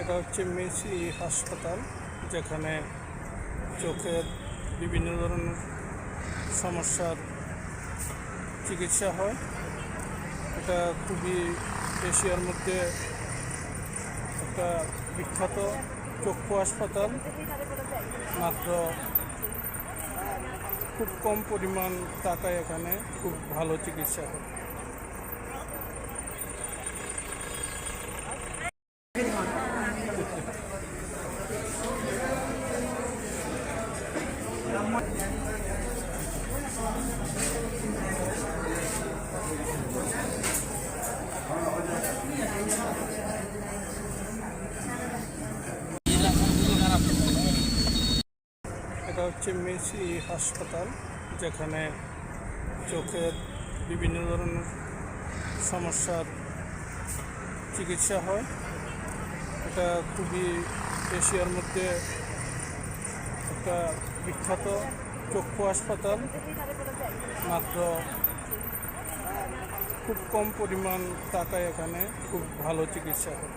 এটা হচ্ছে মেসি হাসপাতাল, যেখানে চোখের বিভিন্ন ধরনের সমস্যার চিকিৎসা হয়। এটা খুবই এশিয়ার মধ্যে একটা বিখ্যাত চক্ষু হাসপাতাল। মাত্র খুব কম পরিমাণ টাকায় এখানে খুব ভালো চিকিৎসা হয়। এটা হচ্ছে মেসি হাসপাতাল, যেখানে চোখের বিভিন্ন ধরনের সমস্যার চিকিৎসা হয়। এটা খুবই এশিয়ার মধ্যে একটা বিখ্যাত চক্ষু হাসপাতাল। মাত্র খুব কম পরিমাণ টাকায় এখানে খুব ভালো চিকিৎসা হয়।